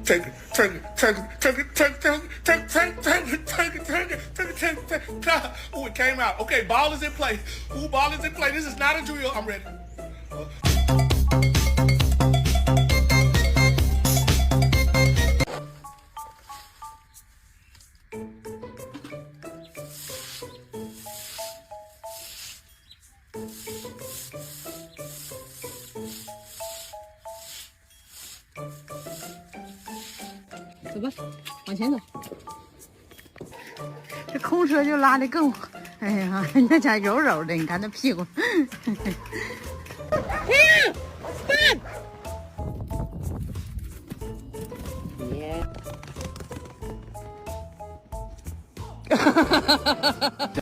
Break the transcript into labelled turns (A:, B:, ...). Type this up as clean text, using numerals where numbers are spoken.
A: Take it. Ooh, it came out. Okay, ball is in play. Ooh, ball is in play. This is not a drill. I'm ready.
B: 走吧，往前走。这空车就拉的更，哎呀，人家家柔柔的，你看那屁股。哈哈哈哈哈！